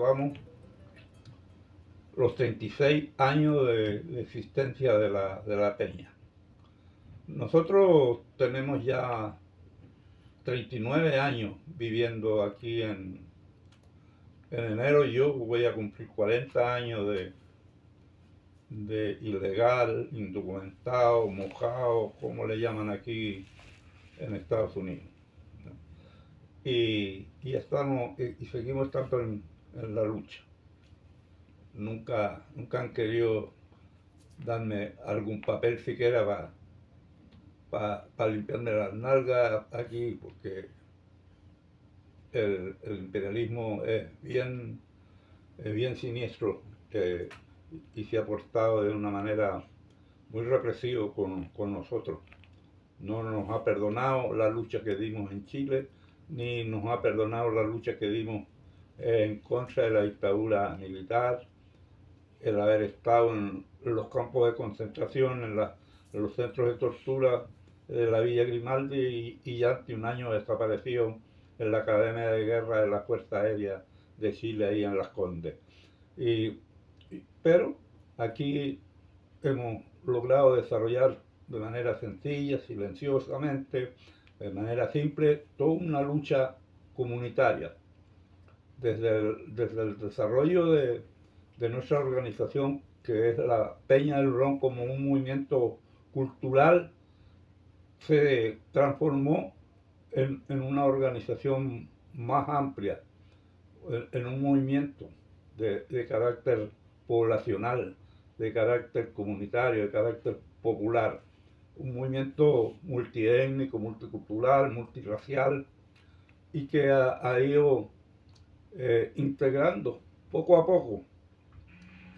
celebramos los 36 años de existencia de la peña. Nosotros tenemos ya 39 años viviendo aquí en enero. Yo voy a cumplir 40 años de ilegal, indocumentado, mojado, como le llaman aquí en Estados Unidos. Y estamos y seguimos estando en la lucha. Nunca han querido darme algún papel siquiera para limpiarme las nalgas aquí, porque el imperialismo es bien siniestro, y se ha portado de una manera muy represiva con nosotros. No nos ha perdonado la lucha que dimos en Chile, ni nos ha perdonado la lucha que dimos en contra de la dictadura militar, el haber estado en los campos de concentración, en los centros de tortura de la Villa Grimaldi, y ya hace un año desapareció en la Academia de Guerra de la Fuerza Aérea de Chile, ahí en Las Condes. Pero aquí hemos logrado desarrollar de manera sencilla, silenciosamente, de manera simple, toda una lucha comunitaria. Desde el desarrollo de nuestra organización, que es la Peña del Ron, como un movimiento cultural, se transformó en una organización más amplia, en un movimiento de carácter poblacional, de carácter comunitario, de carácter popular, un movimiento multiétnico, multicultural, multirracial, y que ha ido integrando poco a poco,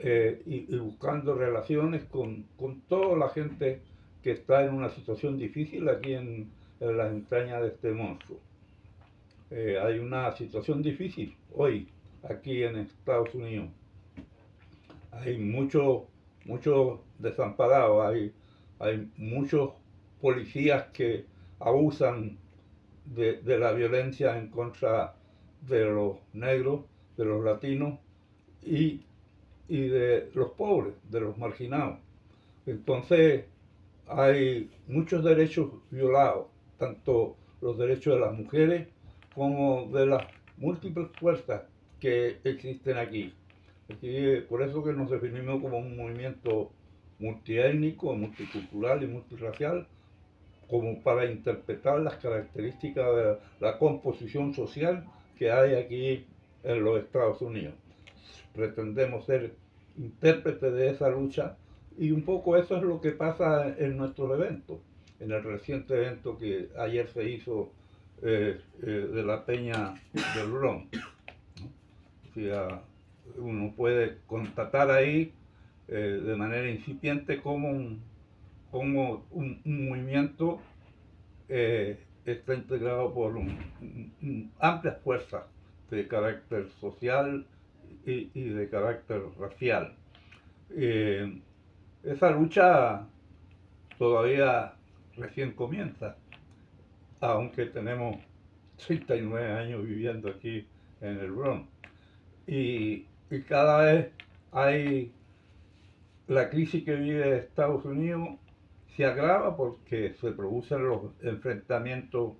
y buscando relaciones con toda la gente que está en una situación difícil aquí en las entrañas de este monstruo. Hay una situación difícil hoy aquí en Estados Unidos. Hay muchos desamparados, hay muchos policías que abusan de la violencia en contra de los negros, de los latinos y de los pobres, de los marginados. Entonces hay muchos derechos violados, tanto los derechos de las mujeres como de las múltiples fuerzas que existen aquí. Por eso que nos definimos como un movimiento multiétnico, multicultural y multirracial, como para interpretar las características de la composición social que hay aquí en los Estados Unidos. Pretendemos ser intérpretes de esa lucha, y un poco eso es lo que pasa en nuestros eventos. En el reciente evento que ayer se hizo de la Peña del Ron, ¿no? O sea, uno puede constatar ahí de manera incipiente cómo un movimiento está integrado por amplias fuerzas de carácter social y de carácter racial. Esa lucha todavía recién comienza, aunque tenemos 39 años viviendo aquí en el Bronx. Y cada vez hay la crisis que vive Estados Unidos se agrava porque se producen los enfrentamientos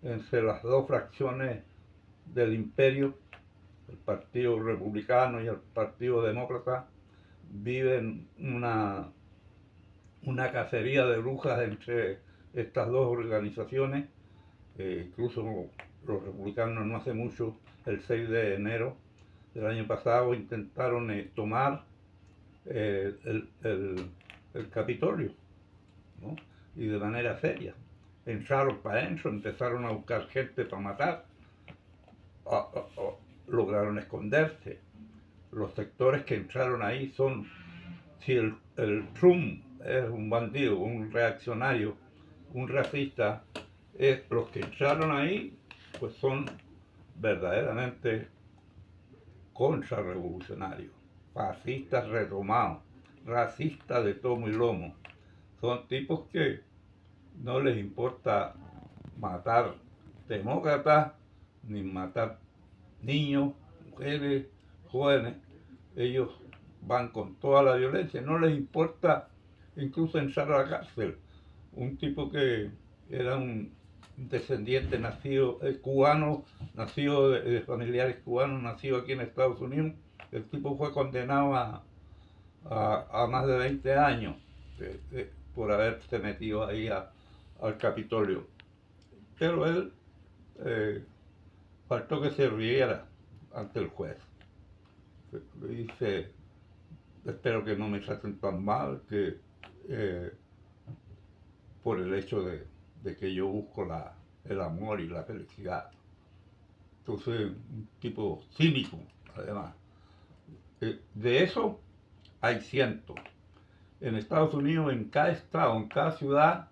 entre las dos fracciones del imperio, el Partido Republicano y el Partido Demócrata. Viven una cacería de brujas entre estas dos organizaciones. Incluso los republicanos no hace mucho, el 6 de enero del año pasado, intentaron tomar el Capitolio, ¿no? Y de manera seria. Entraron para adentro, empezaron a buscar gente para matar, lograron esconderse. Los sectores que entraron ahí son, si el Trump es un bandido, un reaccionario, un racista, los que entraron ahí pues son verdaderamente contrarrevolucionarios, fascistas retomados, racistas de tomo y lomo. Son tipos que no les importa matar demócratas, ni matar niños, mujeres, jóvenes, ellos van con toda la violencia, no les importa incluso entrar a la cárcel. Un tipo que era un descendiente nacido cubano, nacido de familiares cubanos, nacido aquí en Estados Unidos, el tipo fue condenado a más de 20 años por haberse metido ahí al Capitolio. Pero él faltó que se riera ante el juez. Le dice, espero que no me traten tan mal, que por el hecho de que yo busco el amor y la felicidad. Entonces, un tipo cínico, además. De eso hay cientos. En Estados Unidos, en cada estado, en cada ciudad,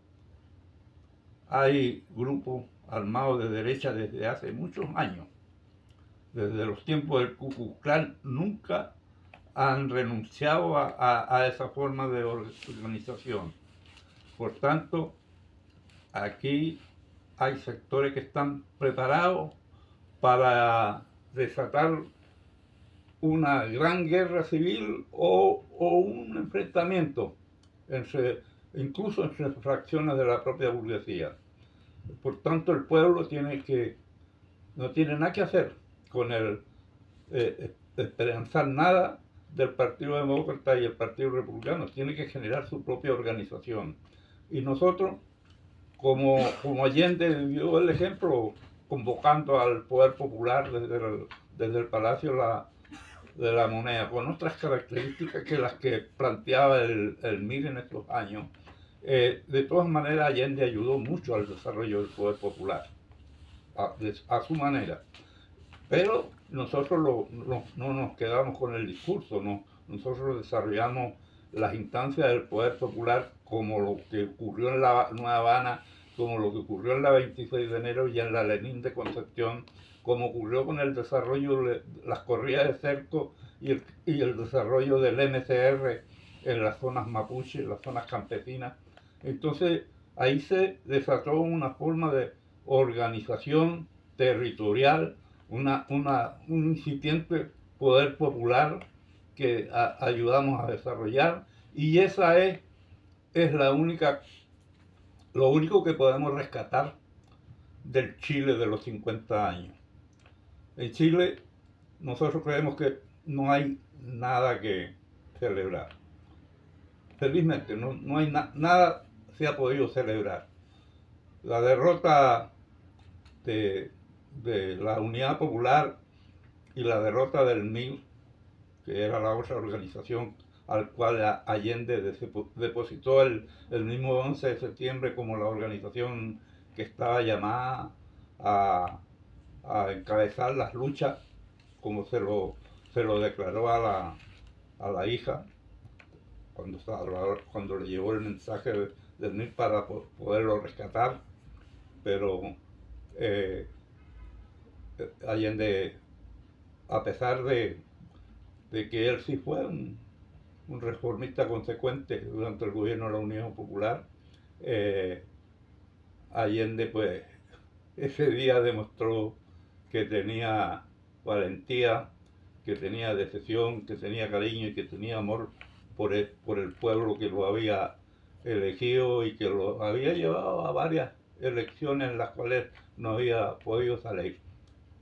hay grupos armados de derecha desde hace muchos años. Desde los tiempos del Ku Klux Klan nunca han renunciado a esa forma de organización. Por tanto, aquí hay sectores que están preparados para desatar una gran guerra civil o un enfrentamiento incluso entre fracciones de la propia burguesía. Por tanto, el pueblo no tiene nada que hacer con esperanzar nada del Partido Demócrata y el Partido Republicano. Tiene que generar su propia organización. Y nosotros, como Allende dio el ejemplo, convocando al poder popular desde el Palacio de la Moneda, con otras características que las que planteaba el MIR en estos años, de todas maneras Allende ayudó mucho al desarrollo del poder popular, a su manera. Pero nosotros no nos quedamos con el discurso, nosotros desarrollamos las instancias del poder popular como lo que ocurrió en la Nueva Habana, como lo que ocurrió en la 26 de enero y en la Lenin de Concepción, como ocurrió con el desarrollo de las corridas de cerco y el desarrollo del MCR en las zonas mapuche, en las zonas campesinas. Entonces ahí se desató una forma de organización territorial, un incipiente poder popular que ayudamos a desarrollar, y esa es lo único que podemos rescatar del Chile de los 50 años. En Chile nosotros creemos que no hay nada que celebrar. Felizmente no hay nada se ha podido celebrar. La derrota de la Unidad Popular y la derrota del MIR, que era la otra organización al cual Allende depositó el mismo 11 de septiembre como la organización que estaba llamada a encabezar las luchas, como se lo declaró a la hija cuando le llevó el mensaje del MIR para poderlo rescatar. Pero Allende, a pesar de que él sí fue un reformista consecuente durante el gobierno de la Unión Popular, Allende pues ese día demostró que tenía valentía, que tenía decisión, que tenía cariño y que tenía amor por el pueblo que lo había elegido y que lo había llevado a varias elecciones en las cuales no había podido salir.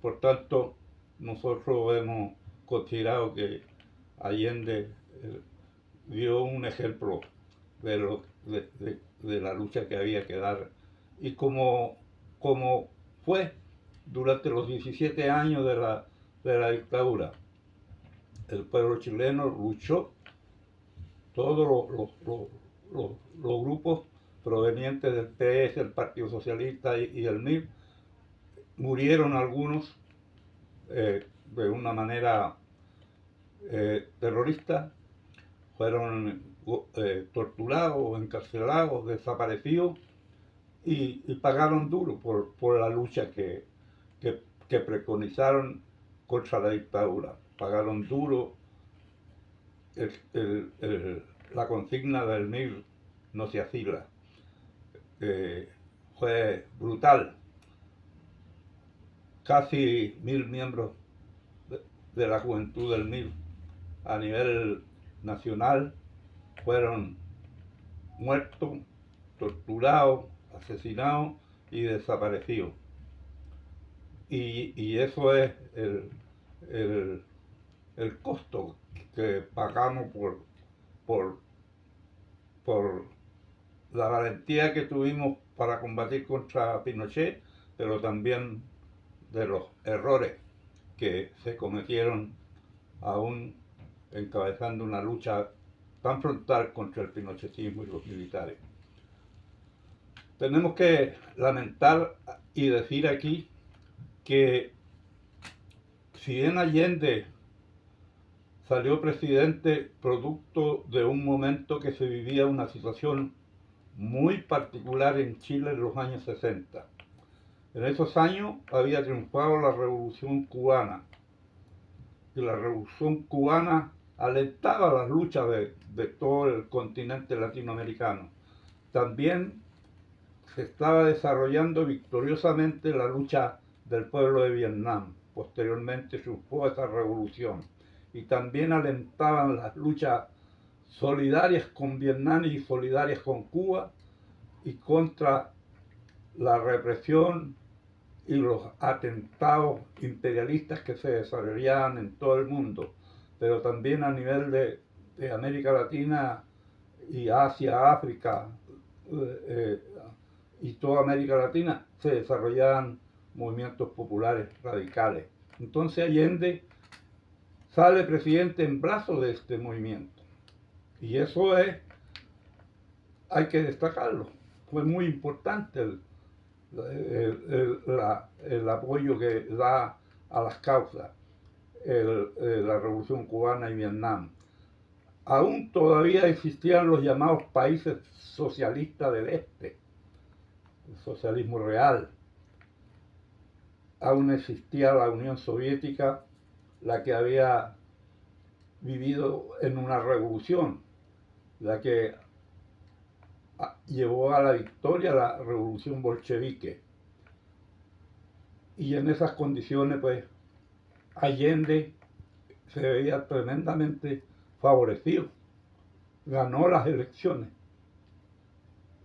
Por tanto, nosotros hemos considerado que Allende dio un ejemplo de la lucha que había que dar, y como fue durante los 17 años de la dictadura. El pueblo chileno luchó, todos los grupos provenientes del PS, el Partido Socialista y el MIR, murieron algunos de una manera terrorista, fueron torturados, encarcelados, desaparecidos y pagaron duro por la lucha que preconizaron contra la dictadura. Pagaron duro la consigna del MIR, no se asila. Fue brutal. Casi 1000 miembros de la juventud del MIR a nivel nacional fueron muertos, torturados, asesinados y desaparecidos. Y eso es el, el costo que pagamos por, por la valentía que tuvimos para combatir contra Pinochet, pero también de los errores que se cometieron aún encabezando una lucha tan frontal contra el pinochetismo y los militares. Tenemos que lamentar y decir aquí que si bien Allende salió presidente producto de un momento que se vivía una situación muy particular en Chile en los años 60. En esos años había triunfado la Revolución Cubana y la Revolución Cubana alentaba las luchas de todo el continente latinoamericano. También se estaba desarrollando victoriosamente la lucha del pueblo de Vietnam. Posteriormente triunfó esa revolución y también alentaban las luchas solidarias con Vietnam y solidarias con Cuba y contra la represión y los atentados imperialistas que se desarrollaban en todo el mundo, pero también a nivel de América Latina y Asia, África y toda América Latina se desarrollaban movimientos populares radicales. Entonces Allende sale presidente en brazos de este movimiento y eso hay que destacarlo. Fue muy importante el apoyo que da a las causas la Revolución Cubana y Vietnam. Aún todavía existían los llamados países socialistas del Este, el socialismo real. Aún existía la Unión Soviética, la que había vivido en una revolución, la que llevó a la victoria la revolución bolchevique. Y en esas condiciones, pues, Allende se veía tremendamente favorecido. Ganó las elecciones.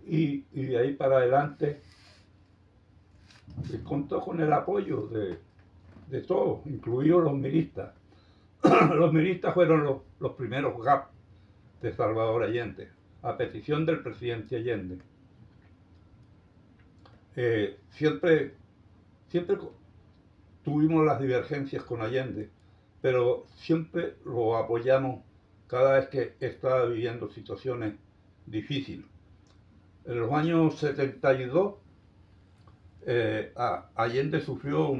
Y de ahí para adelante contó con el apoyo de todos, incluidos los miristas. Los miristas fueron los primeros GAP de Salvador Allende, a petición del presidente Allende. Siempre tuvimos las divergencias con Allende, pero siempre lo apoyamos cada vez que estaba viviendo situaciones difíciles. En los años 72, Allende sufrió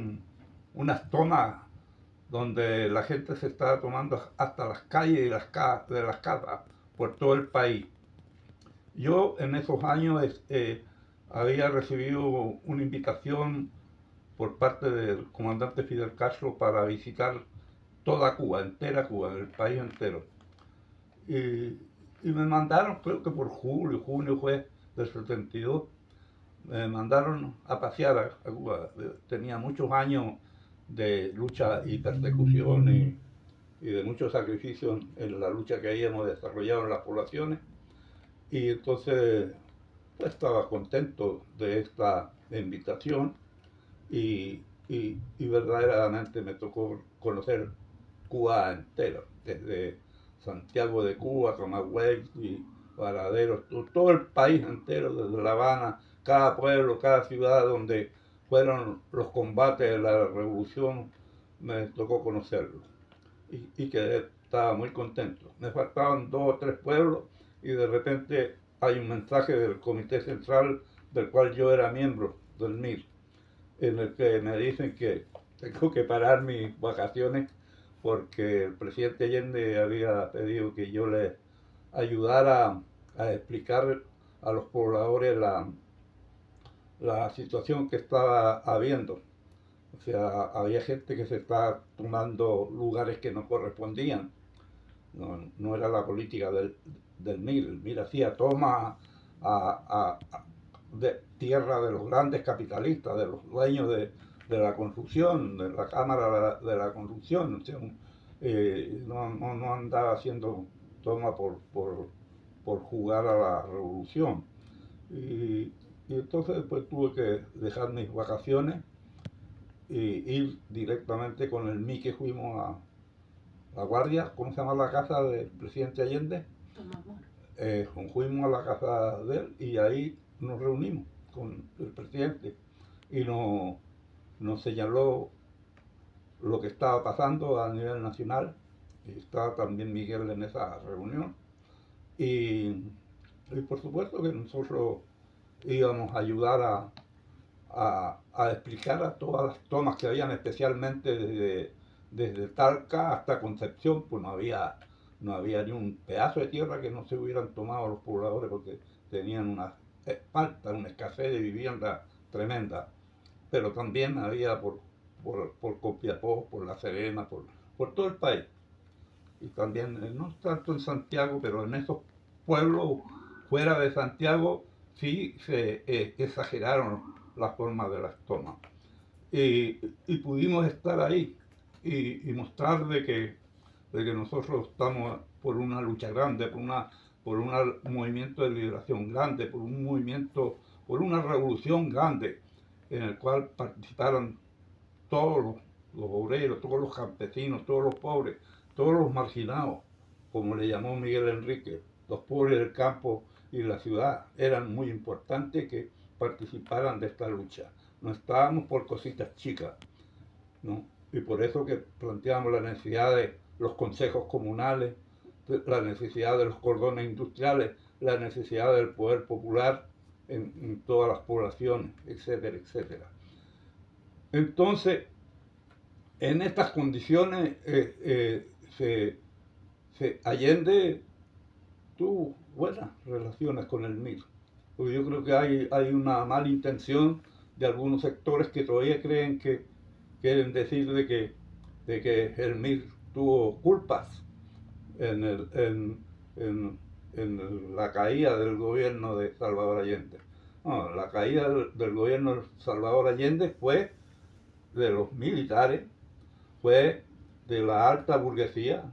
unas tomas donde la gente se estaba tomando hasta las calles y de las casas por todo el país. Yo en esos años había recibido una invitación por parte del comandante Fidel Castro para visitar toda Cuba, entera Cuba, el país entero. Y me mandaron, creo que por junio fue del 72, me mandaron a pasear a Cuba. Tenía muchos años de lucha y persecución y de muchos sacrificios en la lucha que habíamos desarrollado en las poblaciones. Y entonces pues, estaba contento de esta invitación y verdaderamente me tocó conocer Cuba entera, desde Santiago de Cuba, Camagüey y Varadero, todo el país entero, desde La Habana, cada pueblo, cada ciudad donde fueron los combates de la revolución, me tocó conocerlos y quedé, estaba muy contento. Me faltaban 2 o 3 pueblos y de repente hay un mensaje del Comité Central del cual yo era miembro del MIR, en el que me dicen que tengo que parar mis vacaciones porque el presidente Allende había pedido que yo le ayudara a explicar a los pobladores la situación que estaba habiendo. O sea, había gente que se estaba tomando lugares que no correspondían. No era la política del MIR. El MIR hacía toma de tierra de los grandes capitalistas, de los dueños de de la construcción, de la Cámara de la Construcción, o sea, no andaba haciendo toma por jugar a la revolución. Y entonces pues tuve que dejar mis vacaciones y ir directamente con el Mique. Fuimos a La Guardia, ¿cómo se llama la casa del presidente Allende? Fuimos a la casa de él y ahí nos reunimos con el presidente y nos señaló lo que estaba pasando a nivel nacional, y estaba también Miguel en esa reunión, y por supuesto que nosotros íbamos a ayudar a explicar a todas las tomas que habían, especialmente desde Talca hasta Concepción, pues no había ni un pedazo de tierra que no se hubieran tomado los pobladores, porque tenían una falta, una escasez de vivienda tremenda. Pero también había por Copiapó, por La Serena, por todo el país. Y también, no tanto en Santiago, pero en esos pueblos fuera de Santiago sí se exageraron las formas de las tomas. Y pudimos estar ahí y mostrar de que nosotros estamos por una lucha grande, por un movimiento de liberación grande, por un movimiento, por una revolución grande, en el cual participaron todos los obreros, todos los campesinos, todos los pobres, todos los marginados, como le llamó Miguel Enrique, los pobres del campo y la ciudad. Eran muy importantes que participaran de esta lucha. No estábamos por cositas chicas, ¿no? Y por eso que planteamos la necesidad de los consejos comunales, la necesidad de los cordones industriales, la necesidad del poder popular en todas las poblaciones, etcétera, etcétera. Entonces, en estas condiciones, Allende tuvo buenas relaciones con el MIR. Porque yo creo que hay una mala intención de algunos sectores que todavía creen que quieren decir de que el MIR tuvo culpas en la caída del gobierno de Salvador Allende. No, la caída del gobierno de Salvador Allende fue de los militares, fue de la alta burguesía,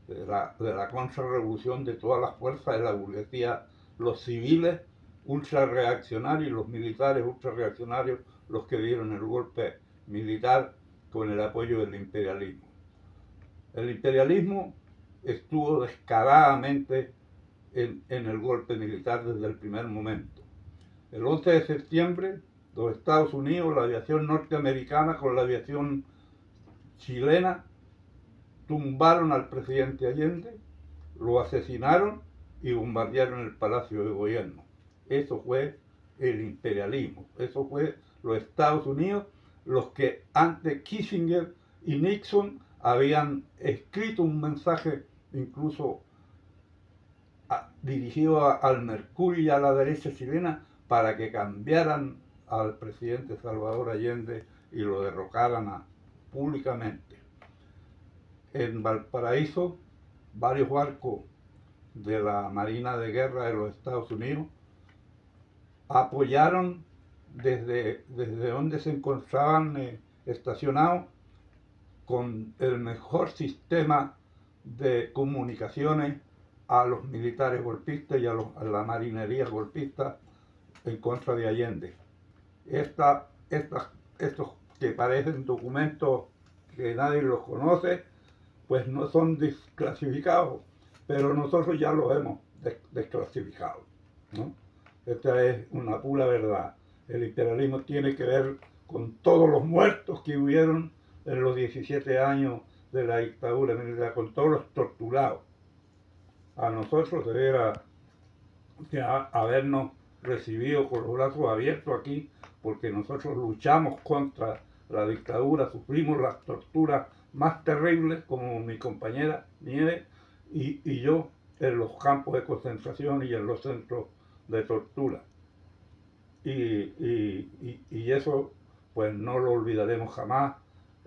de la contrarrevolución, de todas las fuerzas de la burguesía, los civiles ultrarreaccionarios y los militares ultrarreaccionarios, los que dieron el golpe militar con el apoyo del imperialismo. El imperialismo estuvo descaradamente en el golpe militar desde el primer momento. El 11 de septiembre, los Estados Unidos, la aviación norteamericana con la aviación chilena, tumbaron al presidente Allende, lo asesinaron y bombardearon el Palacio de Gobierno. Eso fue el imperialismo, eso fue los Estados Unidos, los que antes Kissinger y Nixon habían escrito un mensaje incluso dirigido al Mercurio y a la derecha chilena para que cambiaran al presidente Salvador Allende y lo derrocaran públicamente. En Valparaíso, varios barcos de la Marina de Guerra de los Estados Unidos apoyaron desde donde se encontraban estacionados con el mejor sistema de comunicaciones a los militares golpistas y a la marinería golpista en contra de Allende. Estos que parecen documentos que nadie los conoce, pues no son desclasificados, pero nosotros ya los hemos desclasificado, ¿no? Esta es una pura verdad. El imperialismo tiene que ver con todos los muertos que hubieron en los 17 años de la dictadura militar, con todos los torturados. A nosotros debería habernos recibido con los brazos abiertos aquí, porque nosotros luchamos contra la dictadura, sufrimos las torturas más terribles, como mi compañera Nieves y yo, en los campos de concentración y en los centros de tortura. Y eso pues no lo olvidaremos jamás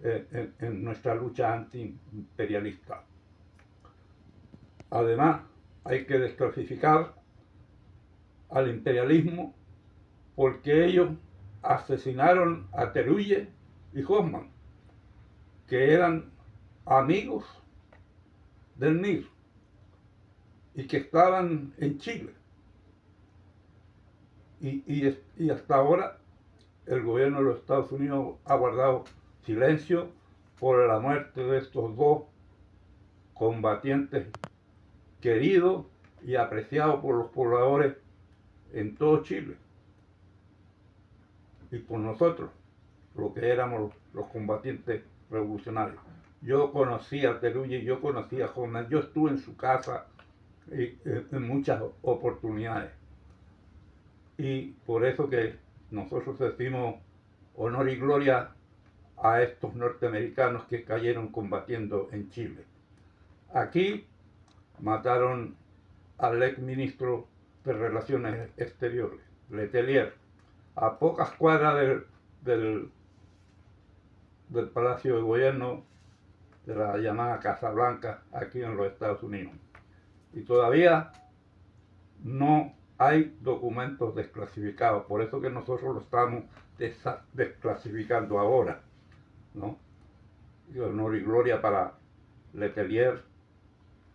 en nuestra lucha antiimperialista. Además, hay que desclasificar al imperialismo porque ellos asesinaron a Teruye y Hoffman, que eran amigos del MIR y que estaban en Chile. Y hasta ahora el gobierno de los Estados Unidos ha guardado silencio por la muerte de estos dos combatientes queridos y apreciados por los pobladores en todo Chile y por nosotros, lo que éramos los combatientes revolucionarios. Yo conocí a Teruya, yo conocí a Hoffman, yo estuve en su casa en muchas oportunidades. Y por eso que nosotros decimos honor y gloria a estos norteamericanos que cayeron combatiendo en Chile. Aquí mataron al ex ministro de Relaciones Exteriores, Letelier, a pocas cuadras del Palacio de Gobierno de la llamada Casa Blanca aquí en los Estados Unidos. Y todavía no hay documentos desclasificados, por eso que nosotros lo estamos desclasificando ahora, ¿no? Y honor y gloria para Letelier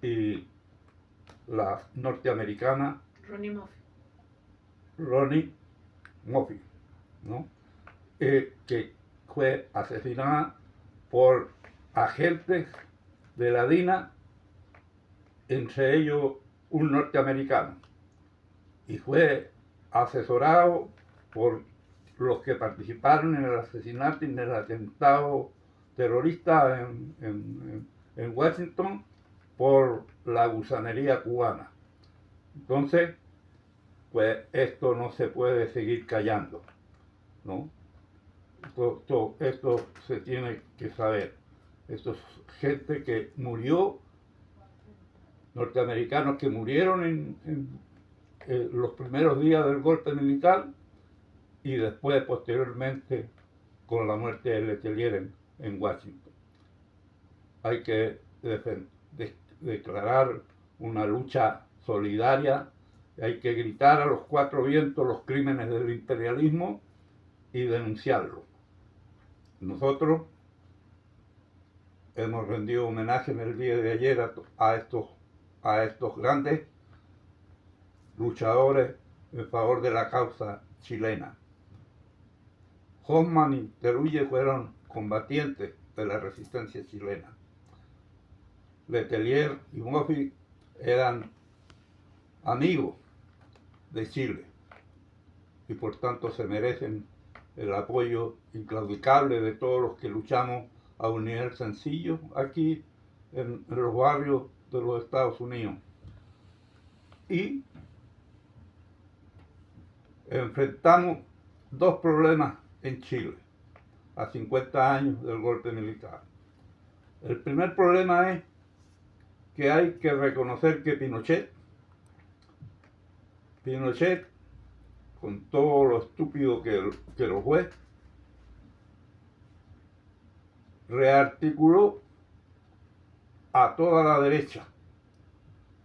y la norteamericana Ronnie Moffett, ¿no? Que fue asesinada por agentes de la DINA, entre ellos un norteamericano, y fue asesorado por los que participaron en el asesinato y en el atentado terrorista en Washington por la gusanería cubana. Entonces, pues esto no se puede seguir callando, ¿no? Esto se tiene que saber. Esto es gente que murió, norteamericanos que murieron en los primeros días del golpe militar y después, posteriormente, con la muerte de Letelier en Washington. Hay que declarar una lucha solidaria, hay que gritar a los cuatro vientos los crímenes del imperialismo y denunciarlo. Nosotros hemos rendido homenaje en el día de ayer a estos grandes luchadores en favor de la causa chilena. Hoffman y Teruya fueron combatientes de la resistencia chilena. Letelier y Moffett eran amigos de Chile y por tanto se merecen el apoyo inclaudicable de todos los que luchamos a un nivel sencillo aquí en los barrios de los Estados Unidos. Y enfrentamos dos problemas en Chile a 50 años del golpe militar. El primer problema es que hay que reconocer que Pinochet, con todo lo estúpido que lo fue, rearticuló a toda la derecha,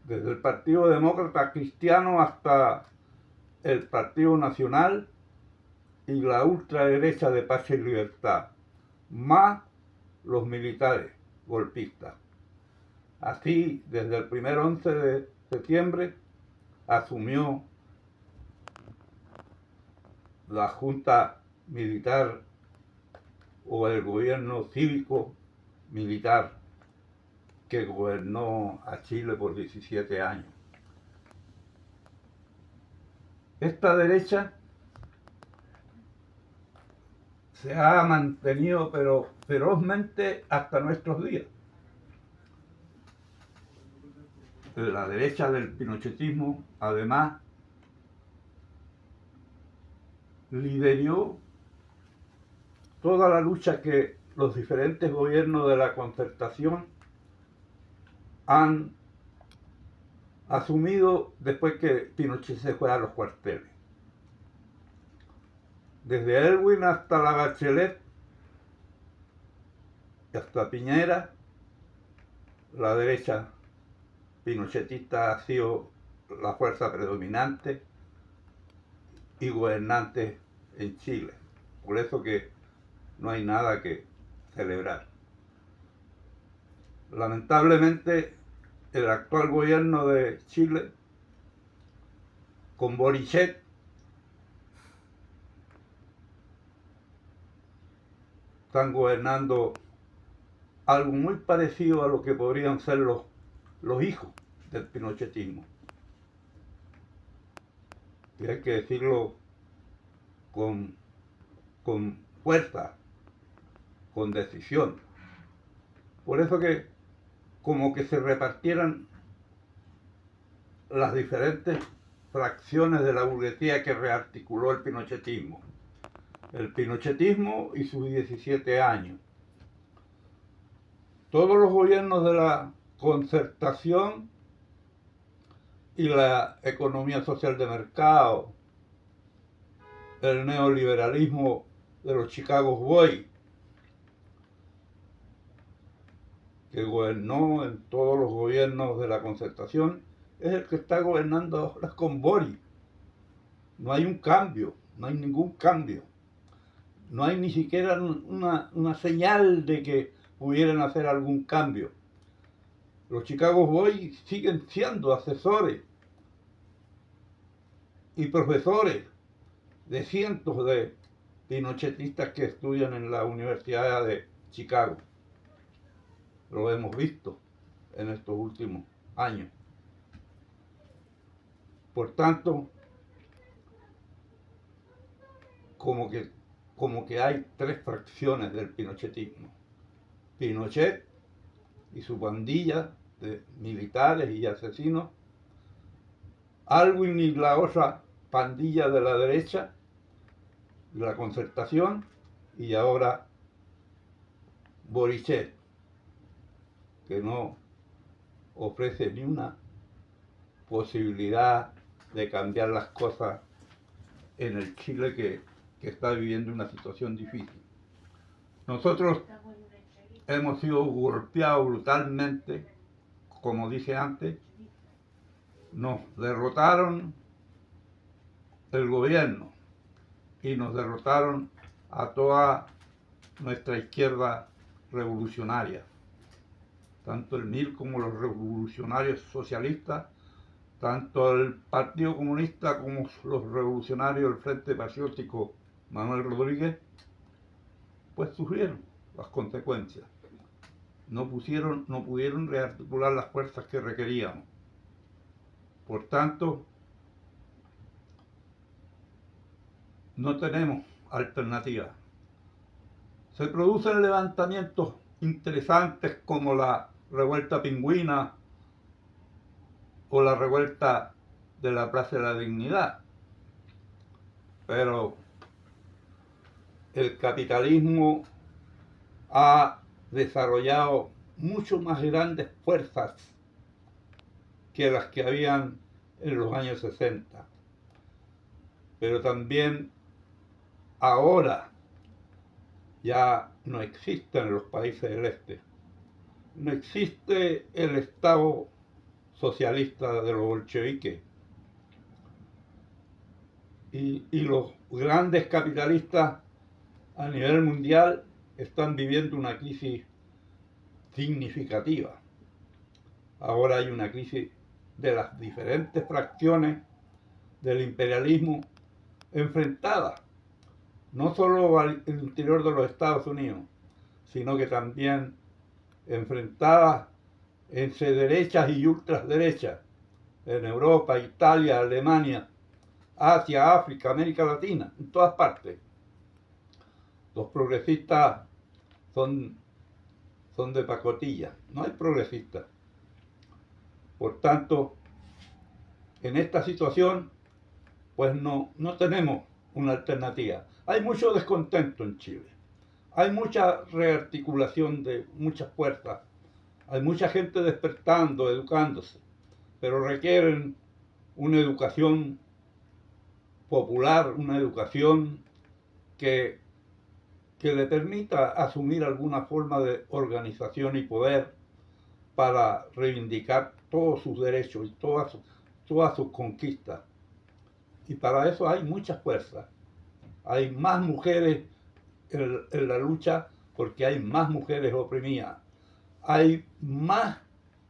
desde el Partido Demócrata Cristiano hasta el Partido Nacional y la ultraderecha de Paz y Libertad, más los militares golpistas. Así, desde el primer 11 de septiembre, asumió la Junta Militar o el gobierno cívico militar que gobernó a Chile por 17 años. Esta derecha se ha mantenido pero ferozmente hasta nuestros días. La derecha del pinochetismo, además, lideró toda la lucha que los diferentes gobiernos de la concertación han asumido después que Pinochet se fue a los cuarteles. Desde Elwin hasta la Bachelet y hasta Piñera, la derecha pinochetista ha sido la fuerza predominante y gobernante en Chile. Por eso que no hay nada que celebrar. Lamentablemente, el actual gobierno de Chile, con Boric, están gobernando algo muy parecido a lo que podrían ser los hijos del pinochetismo. Y hay que decirlo con fuerza, con decisión. Por eso que como que se repartieran las diferentes fracciones de la burguesía que rearticuló el pinochetismo. El pinochetismo y sus 17 años. Todos los gobiernos de la concertación y la economía social de mercado, el neoliberalismo de los Chicago Boys, que gobernó en todos los gobiernos de la concertación, es el que está gobernando ahora con Boric. No hay un cambio, no hay ningún cambio. No hay ni siquiera una señal de que pudieran hacer algún cambio. Los Chicago Boys siguen siendo asesores y profesores de cientos de pinochetistas que estudian en la Universidad de Chicago. Lo hemos visto en estos últimos años. Por tanto, como que hay tres fracciones del pinochetismo. Pinochet y su pandilla de militares y asesinos, Aylwin y la otra pandilla de la derecha, la concertación, y ahora Boric, que no ofrece ni una posibilidad de cambiar las cosas en el Chile que está viviendo una situación difícil. Nosotros hemos sido golpeados brutalmente, como dije antes, nos derrotaron el gobierno y nos derrotaron a toda nuestra izquierda revolucionaria, tanto el MIR como los revolucionarios socialistas, tanto el Partido Comunista como los revolucionarios del Frente Patriótico Manuel Rodríguez, pues sufrieron las consecuencias. No pudieron rearticular las fuerzas que requeríamos. Por tanto, no tenemos alternativa. Se producen levantamientos interesantes como la revuelta pingüina o la revuelta de la Plaza de la Dignidad, pero el capitalismo ha desarrollado mucho más grandes fuerzas que las que habían en los años 60. Pero también ahora ya no existen en los países del este. No existe el Estado socialista de los bolcheviques. Y los grandes capitalistas a nivel mundial están viviendo una crisis significativa. Ahora hay una crisis de las diferentes fracciones del imperialismo enfrentadas, no solo al interior de los Estados Unidos, sino que también enfrentadas entre derechas y ultraderechas en Europa, Italia, Alemania, Asia, África, América Latina, en todas partes. Los progresistas son de pacotilla, no hay progresistas. Por tanto, en esta situación, pues no tenemos una alternativa. Hay mucho descontento en Chile, hay mucha rearticulación de muchas fuerzas, hay mucha gente despertando, educándose, pero requieren una educación popular, una educación que le permita asumir alguna forma de organización y poder para reivindicar todos sus derechos y todas sus conquistas. Y para eso hay muchas fuerzas. Hay más mujeres en la lucha porque hay más mujeres oprimidas, hay más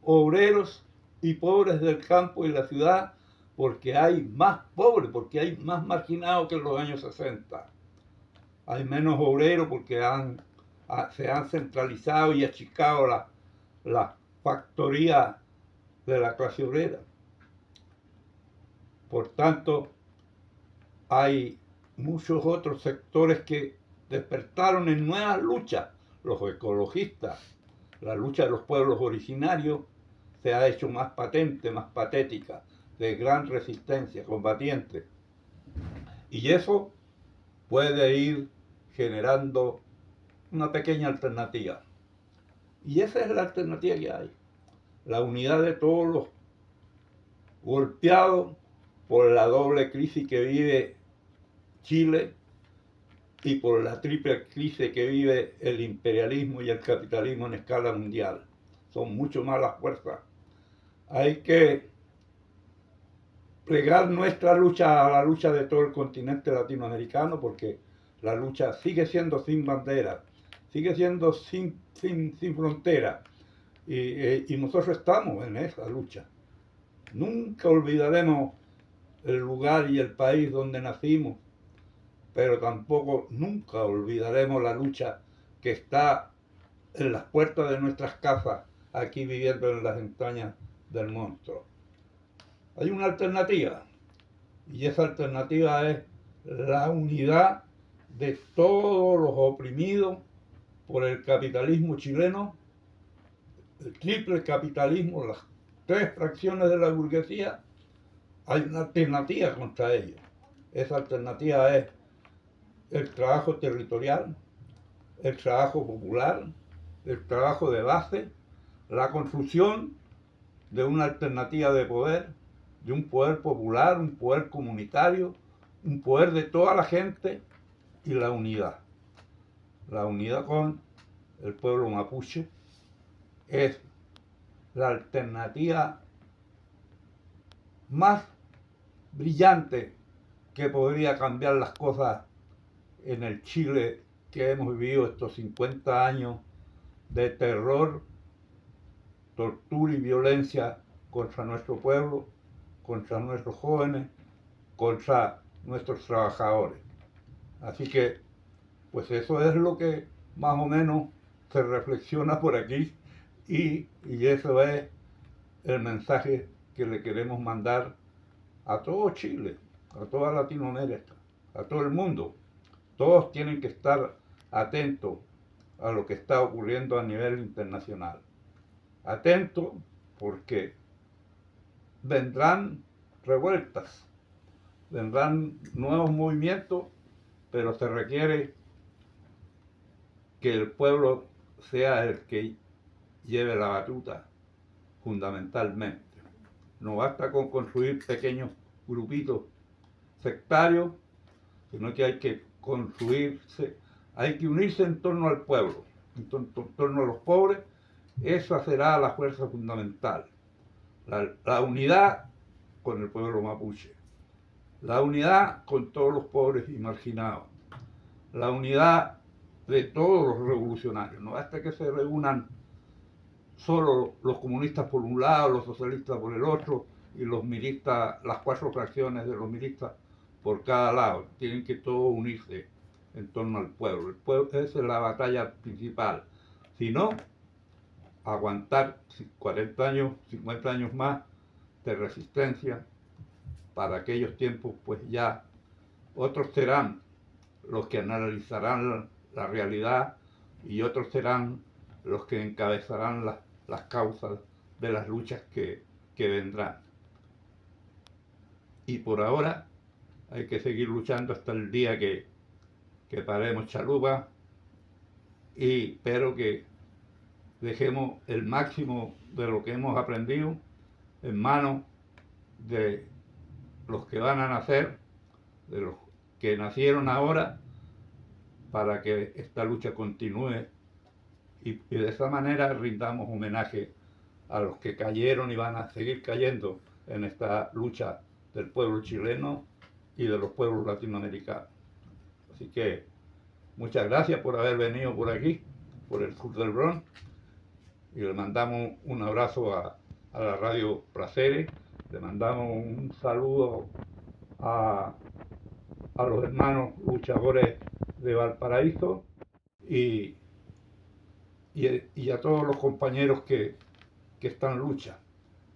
obreros y pobres del campo y la ciudad porque hay más pobres, porque hay más marginados que en los años 60. Hay menos obreros porque se han centralizado y achicado la factoría de la clase obrera. Por tanto, hay muchos otros sectores que despertaron en nuevas luchas. Los ecologistas, la lucha de los pueblos originarios se ha hecho más patente, más patética, de gran resistencia, combatiente. Y eso puede ir generando una pequeña alternativa. Y esa es la alternativa que hay. La unidad de todos los golpeados por la doble crisis que vive Chile y por la triple crisis que vive el imperialismo y el capitalismo en escala mundial. Son mucho más las fuerzas. Hay que plegar nuestra lucha a la lucha de todo el continente latinoamericano porque la lucha sigue siendo sin bandera, sigue siendo sin frontera y nosotros estamos en esa lucha. Nunca olvidaremos el lugar y el país donde nacimos, pero tampoco nunca olvidaremos la lucha que está en las puertas de nuestras casas, aquí viviendo en las entrañas del monstruo. Hay una alternativa, y esa alternativa es la unidad de todos los oprimidos por el capitalismo chileno, el triple capitalismo, las tres fracciones de la burguesía. Hay una alternativa contra ellos. Esa alternativa es el trabajo territorial, el trabajo popular, el trabajo de base, la construcción de una alternativa de poder, de un poder popular, un poder comunitario, un poder de toda la gente y la unidad. La unidad con el pueblo mapuche es la alternativa más brillante que podría cambiar las cosas en el Chile que hemos vivido estos 50 años de terror, tortura y violencia contra nuestro pueblo, contra nuestros jóvenes, contra nuestros trabajadores. Así que, pues eso es lo que más o menos se reflexiona por aquí y eso es el mensaje que le queremos mandar a todo Chile, a toda Latinoamérica, a todo el mundo. Todos tienen que estar atentos a lo que está ocurriendo a nivel internacional. Atentos porque vendrán revueltas, vendrán nuevos movimientos, pero se requiere que el pueblo sea el que lleve la batuta fundamentalmente. No basta con construir pequeños grupitos sectarios, sino que hay que construirse, hay que unirse en torno al pueblo, en torno a los pobres. Esa será la fuerza fundamental. La unidad con el pueblo mapuche, la unidad con todos los pobres y marginados, la unidad de todos los revolucionarios. No basta que se reúnan solo los comunistas por un lado, los socialistas por el otro y los milistas, las cuatro fracciones de los milistas por cada lado. Tienen que todos unirse en torno al pueblo. El pueblo, esa es la batalla principal. Si no, aguantar 40 años, 50 años más de resistencia. Para aquellos tiempos, pues ya otros serán los que analizarán la realidad y otros serán los que encabezarán las causas de las luchas que vendrán. Y por ahora hay que seguir luchando hasta el día que paremos chalupa, y espero que dejemos el máximo de lo que hemos aprendido en manos de los que van a nacer, de los que nacieron ahora, para que esta lucha continúe y de esa manera rindamos homenaje a los que cayeron y van a seguir cayendo en esta lucha del pueblo chileno y de los pueblos latinoamericanos. Así que muchas gracias por haber venido por aquí, por el sur del Bronx, y le mandamos un abrazo a la radio Placeres, le mandamos un saludo a los hermanos luchadores de Valparaíso y a todos los compañeros que están en lucha.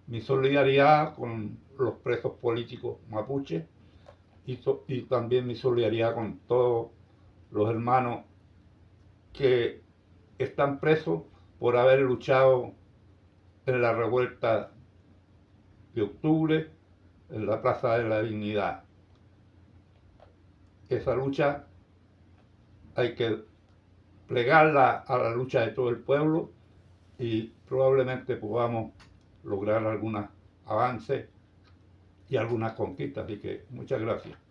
Mi solidaridad con los presos políticos mapuches y también mi solidaridad con todos los hermanos que están presos por haber luchado en la revuelta de octubre en la Plaza de la Dignidad. Esa lucha hay que plegarla a la lucha de todo el pueblo y probablemente podamos lograr algunos avances y algunas conquistas. Así que muchas gracias.